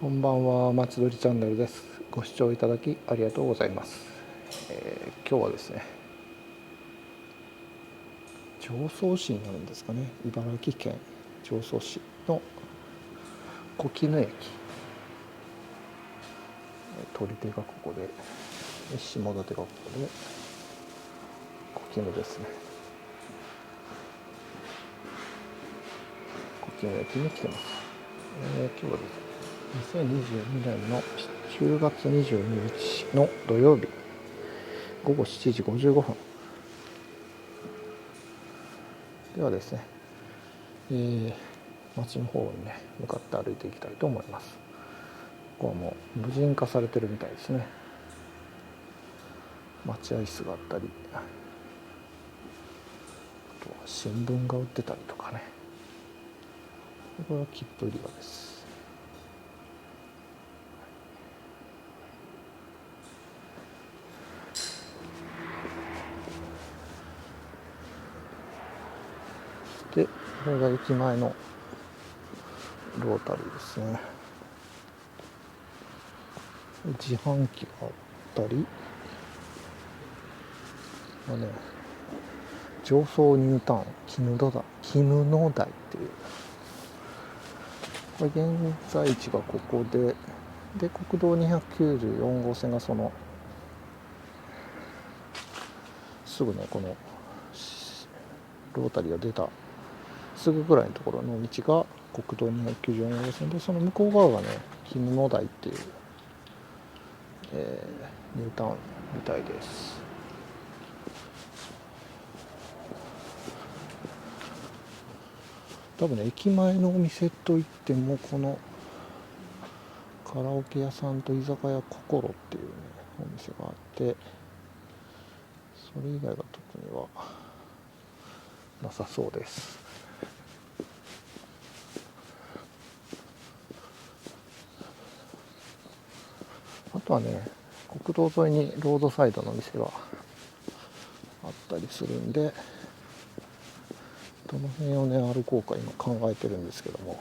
こんばんは、松鳥チャンネルです。ご視聴いただきありがとうございます。今日はですね、常総市になるんですかね、茨城県常総市の小絹駅、取り手がここで、下館がここで、小絹ですね。小絹駅に来てます。今日はですね、2022年の10月22日の土曜日午後7時55分ではですね、町の方にね向かって歩いていきたいと思います。ここはもう無人化されてるみたいですね。待合室があったり、あとは新聞が売ってたりとかね。これは切符売り場です。で、これが駅前のロータリーですね。自販機があったり、常総ニュータウン絹野台っていう、これ現在地がここで、国道294号線がそのすぐね、このロータリーが出たすぐぐらいのところの道が国道294号線で、その向こう側がね絹野台っていう、ニュータウンみたいです。多分ね、駅前のお店といってもこのカラオケ屋さんと居酒屋心っていうねお店があって、それ以外は特にはなさそうです。あとはね、国道沿いにロードサイドの店があったりするんで、どの辺をね歩こうか今考えてるんですけども、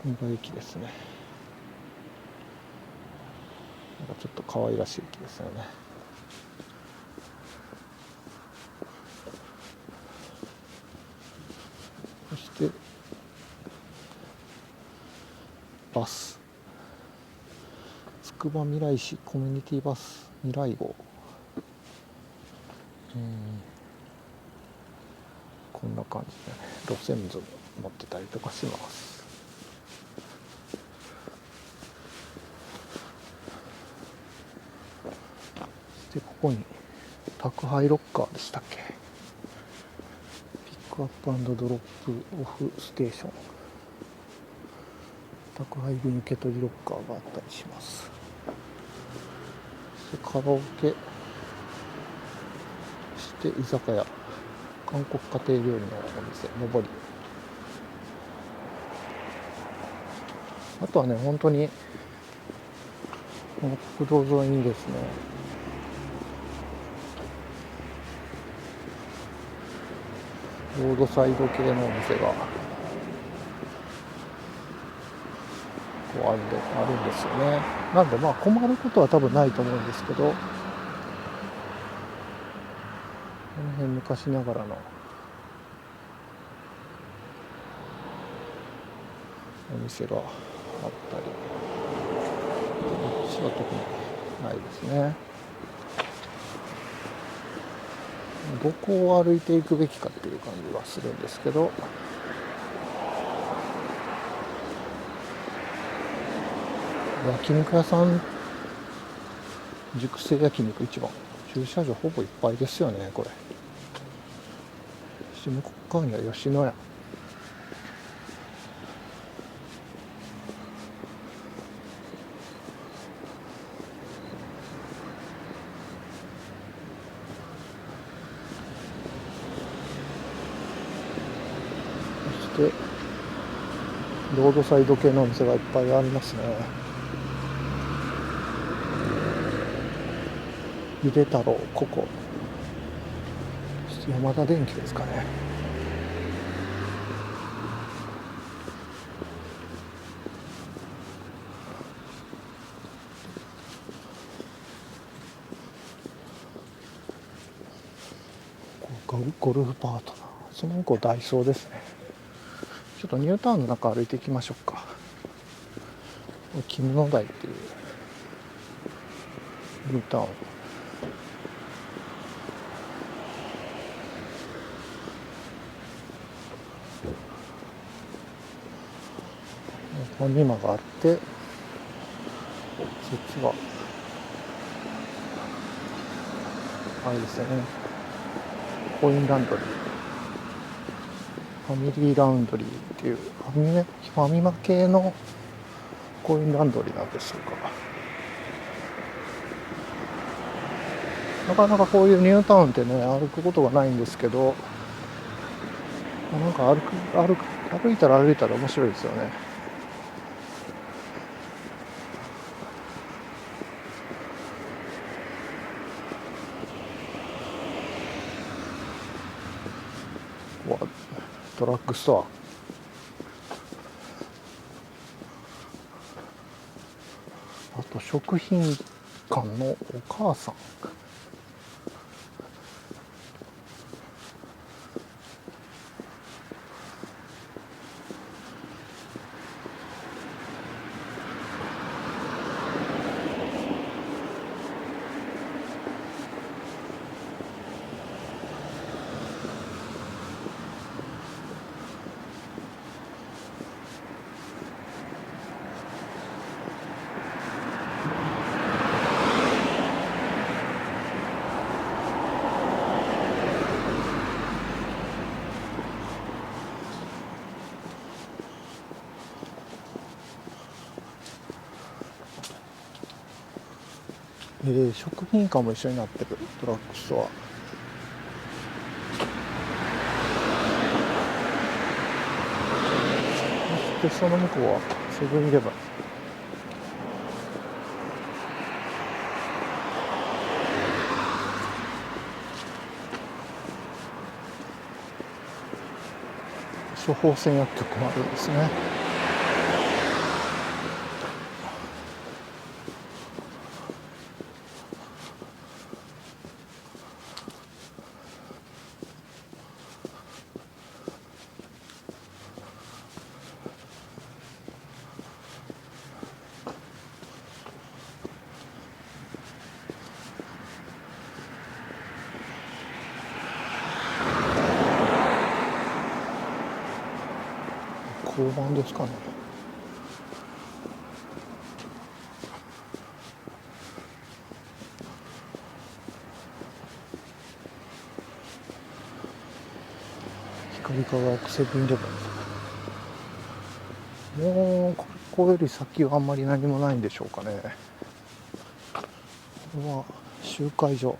これが駅ですね。なんかちょっと可愛らしい駅ですよね。そしてバス、つくばみらい市コミュニティバス未来号、こんな感じでね路線図持ってたりとかします。で、ここに宅配ロッカーでしたっけ、ピックアップ&ドロップオフステーション、宅配便受け取りロッカーがあったりします。そしてカラオケ、そして居酒屋、韓国家庭料理のお店上り、あとはね本当にこの国道沿いにですね、ロードサイド系のお店がこうあるんですよね。なんでまあ困ることは多分ないと思うんですけど、この辺昔ながらのお店があったり、こっちは特にないですね。どこを歩いていくべきかっていう感じはするんですけど、焼肉屋さん、熟成焼肉一番、駐車場ほぼいっぱいですよねこれ。そして向こう側には吉野家、そしてロードサイド系のお店がいっぱいありますね。ゆで太郎、ここ、そして山田電機ですかね。ゴルフパートナー、その向こうダイソーですね。ちょっとニュータウンの中歩いていきましょうか。絹の台っていうニュータウン、ファミマがあって、そっちはあれですよね、コインランドリー、ファミリーラウンドリーっていうファミマ系のコインランドリーなんでしょうか。なかなかこういうニュータウンってね、歩くことがないんですけど、なんか歩いたら面白いですよね。ドラッグストア、あと食品館のお母さん、食品館も一緒になってるドラッグストア。そしてその向こうはセブンイレブン。処方箋薬局もあるんですね。交番ですかね。光化学セブンイレブン。もうここより先はあんまり何もないんでしょうかね。これは集会所。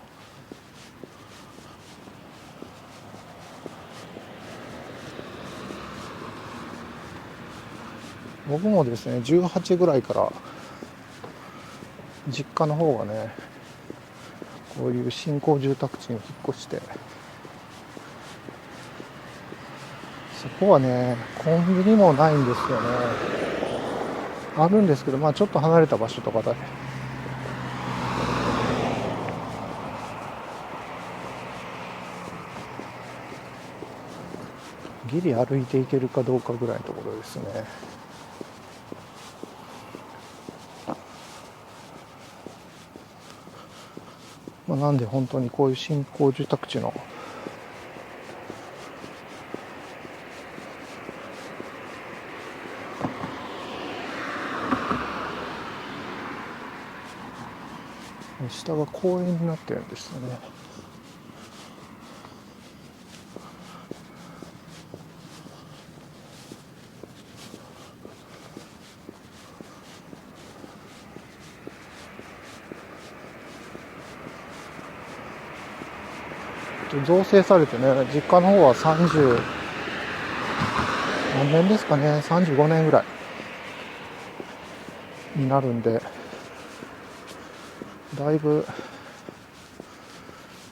僕もですね、18ぐらいから実家の方がね、こういう新興住宅地に引っ越して、そこはね、コンビニもないんですよね。あるんですけど、まあちょっと離れた場所とかで、ギリ歩いていけるかどうかぐらいのところですね。まあ、なんで本当にこういう新興住宅地の下が公園になってるんですよね。造成されてね、実家の方は30何年ですかね、35年ぐらいになるんで、だいぶ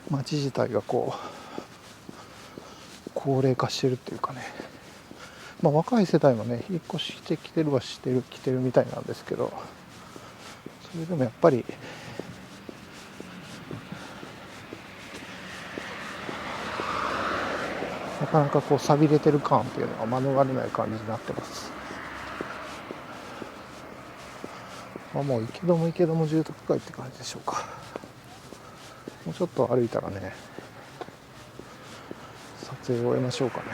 町自体がこう高齢化してるっていうかね、まあ若い世代もね引っ越してきてるは来てるみたいなんですけど、それでもやっぱりなかなかこう錆びれてる感っていうのは免れない感じになってます。もう池戸も住宅街って感じでしょうか。もうちょっと歩いたらね、撮影を終えましょうかね。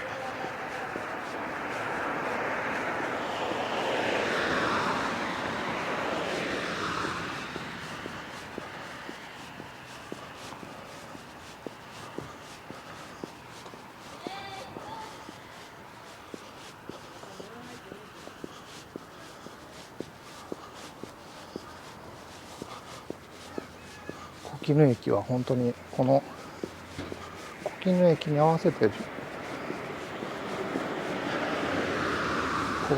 小絹駅は本当にこの小絹駅に合わせてこ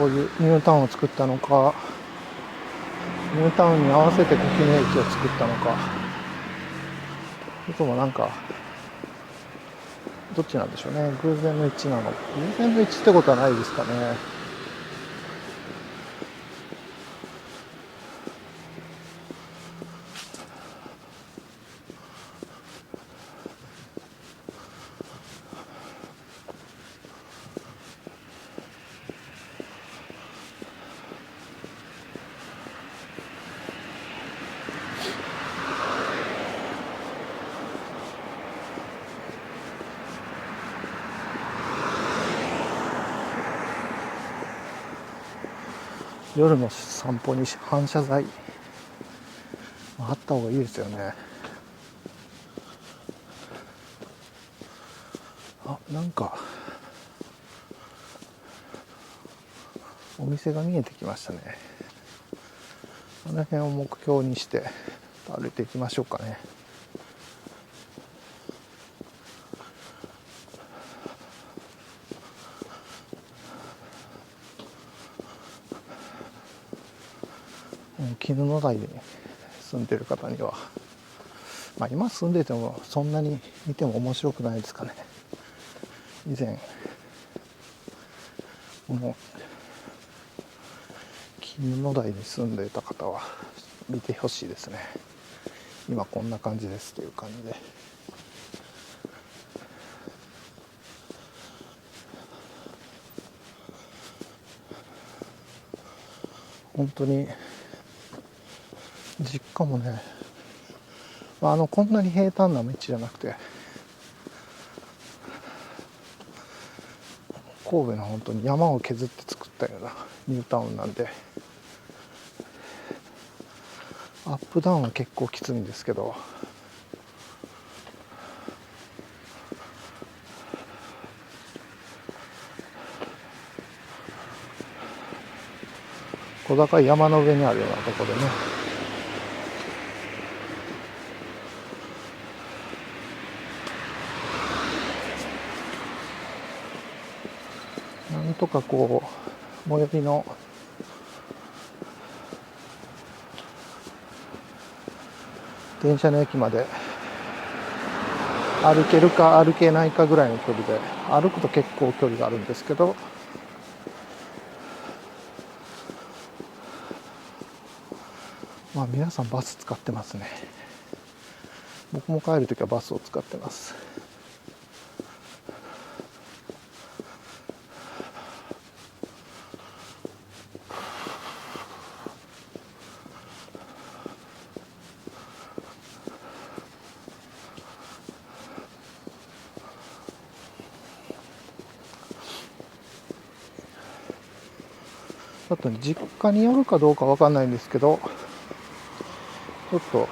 ういうニュータウンを作ったのか、ニュータウンに合わせて小絹駅を作ったのか、いつもなんかどっちなんでしょうね。偶然の一致なの。偶然の一致ってことはないですかね。夜の散歩に反射材あった方がいいですよね。なんかお店が見えてきましたね。この辺を目標にして歩いていきましょうかね。絹の台に住んでる方には、今住んでてもそんなに見ても面白くないですかね。以前この絹の台に住んでいた方は見てほしいですね。今こんな感じですという感じで、本当に実家もね、こんなに平坦な道じゃなくて、神戸の本当に山を削って作ったようなニュータウンなんで、アップダウンは結構きついんですけど、小高い山の上にあるようなところでね、なんとかこう最寄りの電車の駅まで歩けるか歩けないかぐらいの距離で、歩くと結構距離があるんですけど、皆さんバス使ってますね。僕も帰るときはバスを使ってます。ちょっとね、実家によるかどうかわかんないんですけど、ちょっと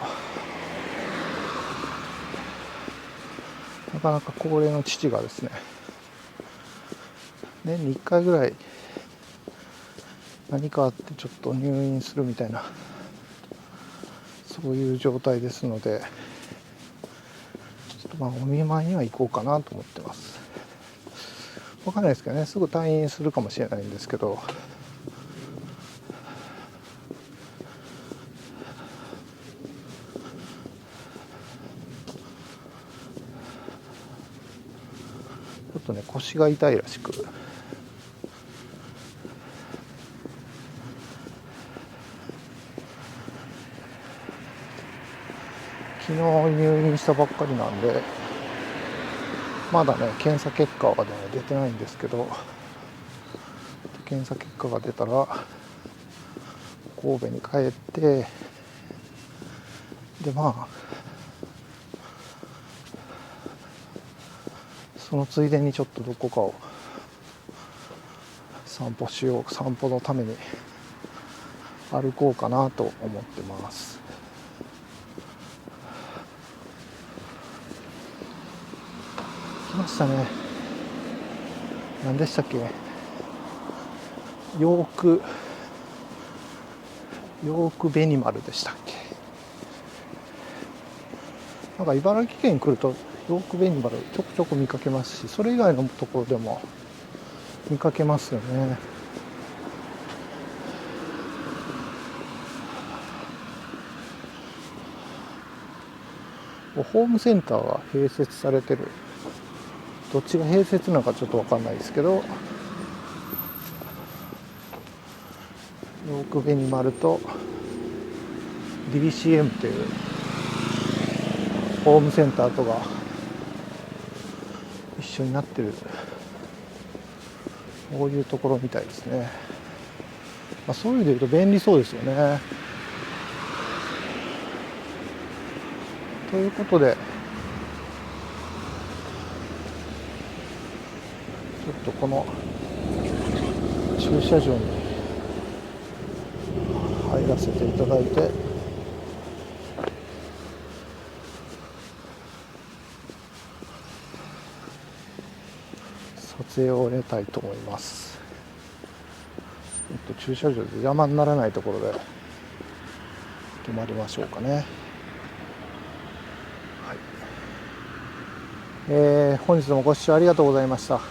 なかなか高齢の父がですね、年に1回ぐらい何かあってちょっと入院するみたいな、そういう状態ですので、ちょっとお見舞いには行こうかなと思ってます。わかんないですけどね、すぐ退院するかもしれないんですけど、ちょっとね、腰が痛いらしく、昨日入院したばっかりなんで、まだね検査結果はね出てないんですけど、検査結果が出たら神戸に帰って、でまあそのついでにちょっとどこかを散歩のために歩こうかなと思ってます。来ましたね。何でしたっけ、ヨークベニマルでしたっけ。なんか茨城県に来るとヨークベニマルちょくちょく見かけますし、それ以外のところでも見かけますよね。ホームセンターが併設されてる、どっちが併設なのかちょっと分かんないですけど、ヨークベニマルと DCM というホームセンターとが一緒になってる、こういうところみたいですね。そういう意味で言うと便利そうですよね。ということで、ちょっとこの駐車場に入らせていただいて、撮影を終えたいと思います。駐車場で邪魔にならないところで止まりましょうかね。はい、本日もご視聴ありがとうございました。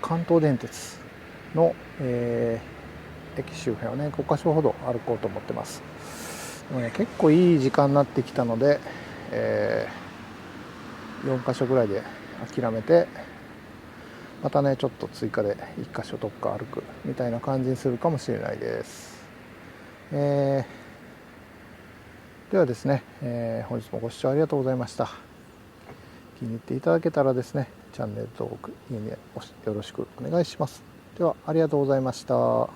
関東電鉄の、駅周辺をね5カ所ほど歩こうと思ってます。でもね、結構いい時間になってきたので、4カ所ぐらいで諦めて、またねちょっと追加で1カ所どっか歩くみたいな感じにするかもしれないです。ではですね、本日もご視聴ありがとうございました。気に入っていただけたらですね、チャンネル登録、いいねよろしくお願いします。ではありがとうございました。